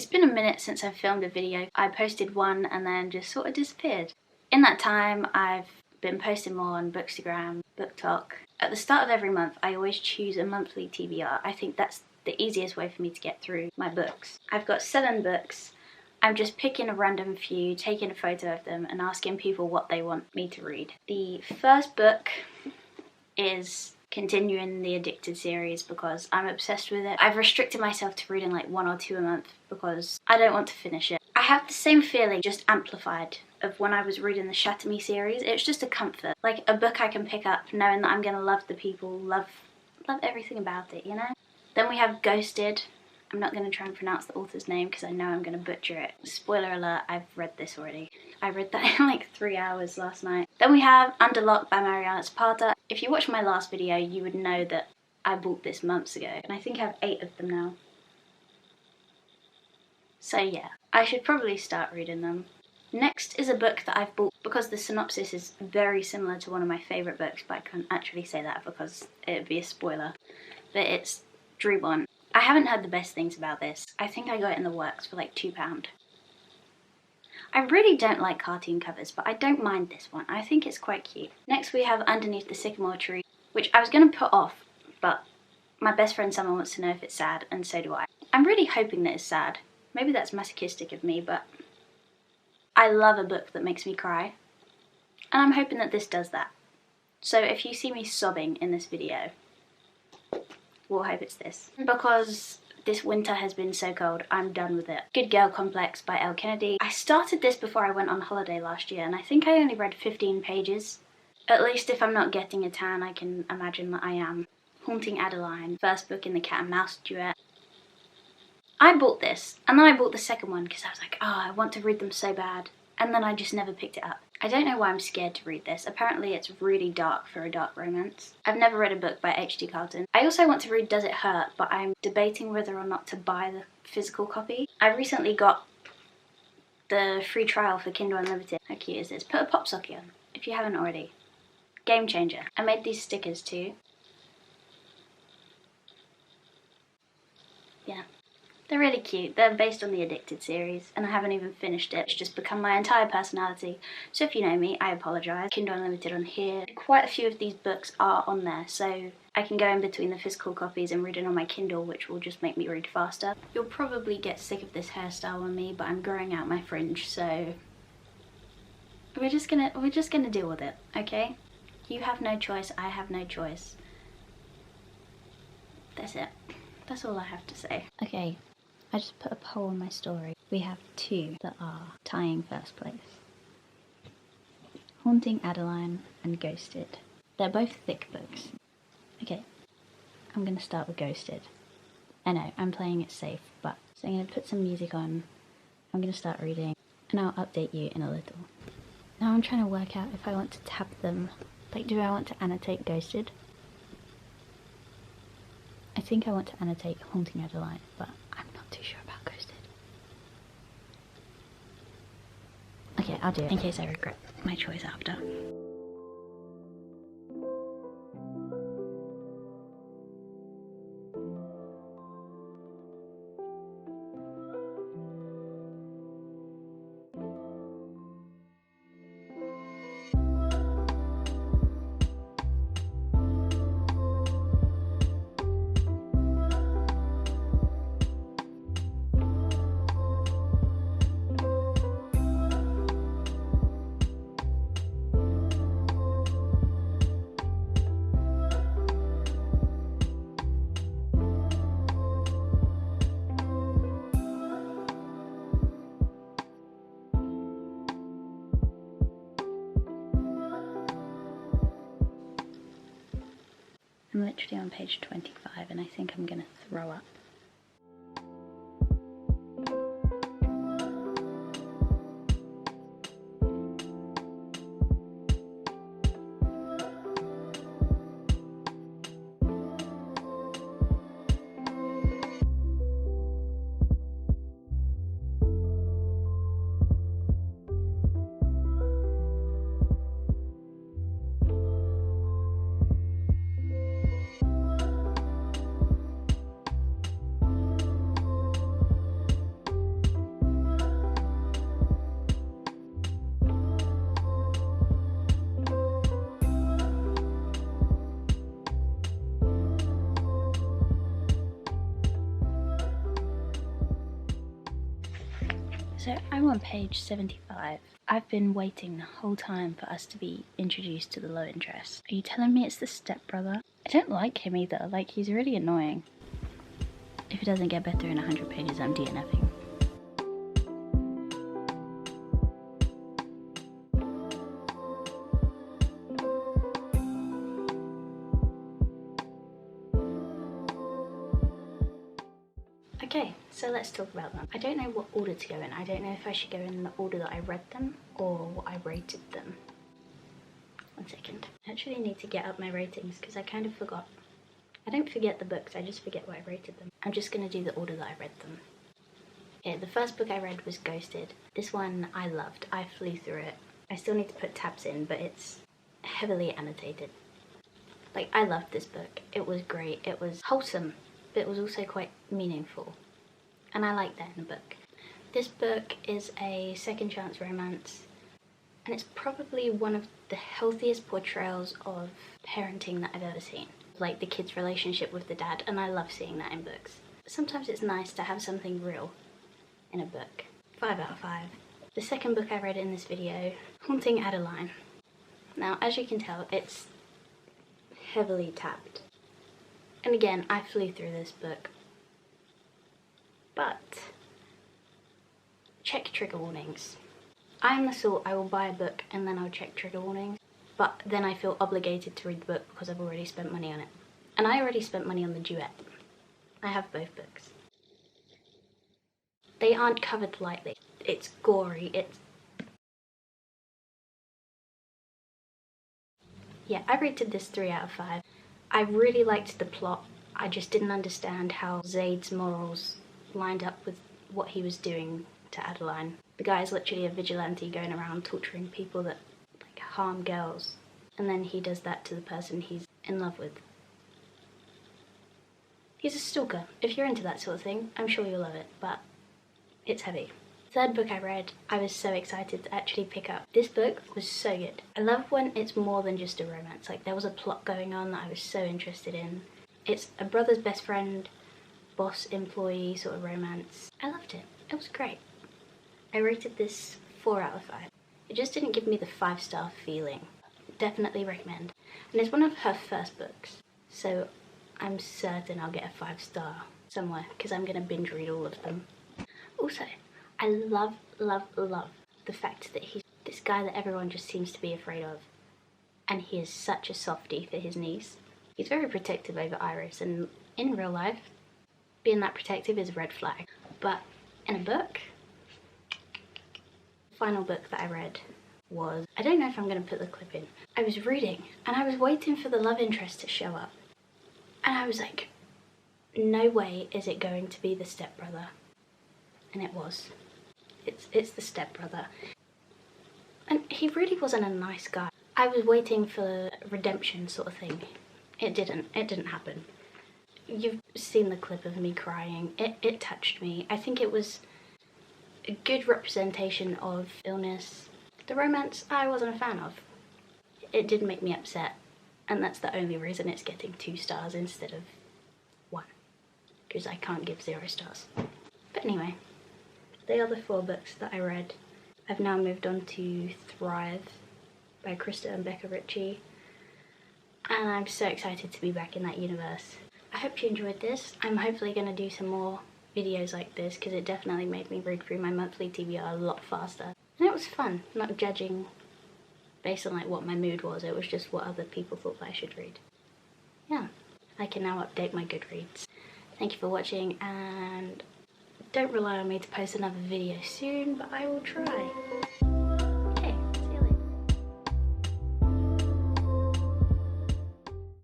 It's been a minute since I've filmed a video. I posted one and then just sort of disappeared. In that time, I've been posting more on Bookstagram, BookTok. At the start of every month, I always choose a monthly TBR. I think that's the easiest way for me to get through my books. I've got 7 books. I'm just picking a random few, taking a photo of them and asking people what they want me to read. The first book is continuing the Addicted series because I'm obsessed with it. I've restricted myself to reading like 1 or 2 a month because I don't want to finish it. I have the same feeling, just amplified, of when I was reading the Shatter Me series. It's just a comfort, like a book I can pick up knowing that I'm gonna love the people, love everything about it, you know? Then we have Ghosted. I'm not going to try and pronounce the author's name because I know I'm going to butcher it. Spoiler alert, I've read this already. I read that in like 3 hours last night. Then we have Under Lock by Mariana Zapata. If you watched my last video, you would know that I bought this months ago, and I think I have 8 of them now. So yeah, I should probably start reading them. Next is a book that I've bought because the synopsis is very similar to one of my favourite books, but I can't actually say that because it would be a spoiler. But it's Dream On. I haven't heard the best things about this. I think I got it in the works for like £2. I really don't like cartoon covers, but I don't mind this one. I think it's quite cute. Next we have Underneath the Sycamore Tree, which I was going to put off, but my best friend Summer wants to know if it's sad, and so do I. I'm really hoping that it's sad. Maybe that's masochistic of me, but I love a book that makes me cry, and I'm hoping that this does that. So if you see me sobbing in this video, we'll hope it's this. Because this winter has been so cold, I'm done with it. Good Girl Complex by Elle Kennedy. I started this before I went on holiday last year, and I think I only read 15 pages. At least if I'm not getting a tan, I can imagine that I am. Haunting Adeline, first book in the Cat and Mouse duet. I bought this, and then I bought the second one because I was like, oh, I want to read them so bad. And then I just never picked it up. I don't know why I'm scared to read this. Apparently it's really dark for a dark romance. I've never read a book by H.D. Carlton. I also want to read Does It Hurt, but I'm debating whether or not to buy the physical copy. I recently got the free trial for Kindle Unlimited. How cute is this? Put a pop socket on, if you haven't already. Game changer. I made these stickers too. Yeah. They're really cute. They're based on the Addicted series, and I haven't even finished it. It's just become my entire personality. So if you know me, I apologise. Kindle Unlimited on here. Quite a few of these books are on there, so I can go in between the physical copies and read it on my Kindle, which will just make me read faster. You'll probably get sick of this hairstyle on me, but I'm growing out my fringe, so we're just gonna deal with it, okay? You have no choice, I have no choice. That's it. That's all I have to say. Okay. I just put a poll on my story. We have 2 that are tying first place. Haunting Adeline and Ghosted. They're both thick books. Okay, I'm gonna start with Ghosted. I know, I'm playing it safe, but so I'm gonna put some music on, I'm gonna start reading, and I'll update you in a little. Now I'm trying to work out if I want to tab them. Like, do I want to annotate Ghosted? I think I want to annotate Haunting Adeline, but I'm not too sure about Ghosted. Okay, I'll do it in case I regret my choice after. I'm literally on page 25 and I think I'm gonna throw up. So I'm on page 75. I've been waiting the whole time for us to be introduced to the love interest. Are you telling me it's the stepbrother? I don't like him either, like he's really annoying. If it doesn't get better in 100 pages, I'm DNFing. Okay, so let's talk about them. I don't know what order to go in. I don't know if I should go in the order that I read them or what I rated them. 1 second. I actually need to get up my ratings because I kind of forgot. I don't forget the books, I just forget what I rated them. I'm just going to do the order that I read them. Okay, the first book I read was Ghosted. This one I loved. I flew through it. I still need to put tabs in, but it's heavily annotated. Like, I loved this book. It was great. It was wholesome, but it was also quite meaningful. And I like that in a book. This book is a second chance romance, and it's probably one of the healthiest portrayals of parenting that I've ever seen. Like the kid's relationship with the dad, and I love seeing that in books. Sometimes it's nice to have something real in a book. 5 out of 5. The second book I read in this video, Haunting Adeline. Now, as you can tell, it's heavily tabbed. And again, I flew through this book. But check trigger warnings. I am the sort, I will buy a book and then I'll check trigger warnings, but then I feel obligated to read the book because I've already spent money on it. And I already spent money on the duet. I have both books. They aren't covered lightly. It's gory, Yeah, I rated this 3 out of 5. I really liked the plot. I just didn't understand how Zaid's morals lined up with what he was doing to Adeline. The guy is literally a vigilante going around torturing people that like harm girls, and then he does that to the person he's in love with. He's a stalker. If you're into that sort of thing, I'm sure you'll love it, but it's heavy. Third book I read, I was so excited to actually pick up. This book was so good. I love when it's more than just a romance. Like, there was a plot going on that I was so interested in. It's a brother's best friend, boss employee sort of romance. I loved it. It was great. I rated this 4 out of 5. It just didn't give me the 5-star feeling. Definitely recommend. And it's one of her first books, so I'm certain I'll get a 5-star somewhere because I'm gonna binge read all of them. Also, I love the fact that he's this guy that everyone just seems to be afraid of, and he is such a softie for his niece. He's very protective over Iris, and in real life, being that protective is a red flag. But in a book, the final book that I read was, I don't know if I'm going to put the clip in. I was reading, and I was waiting for the love interest to show up. And I was like, no way is it going to be the stepbrother. And it was. It's the stepbrother. And he really wasn't a nice guy. I was waiting for redemption sort of thing. It didn't happen. You've seen the clip of me crying. It touched me. I think it was a good representation of illness. The romance I wasn't a fan of. It did make me upset, and that's the only reason it's getting 2 stars instead of 1, because I can't give 0 stars. But anyway, they are the 4 books that I read. I've now moved on to Thrive by Krista and Becca Ritchie, and I'm so excited to be back in that universe. I hope you enjoyed this. I'm hopefully going to do some more videos like this because it definitely made me read through my monthly TBR a lot faster. And it was fun, not judging based on like what my mood was, it was just what other people thought that I should read. Yeah, I can now update my Goodreads. Thank you for watching, and don't rely on me to post another video soon, but I will try.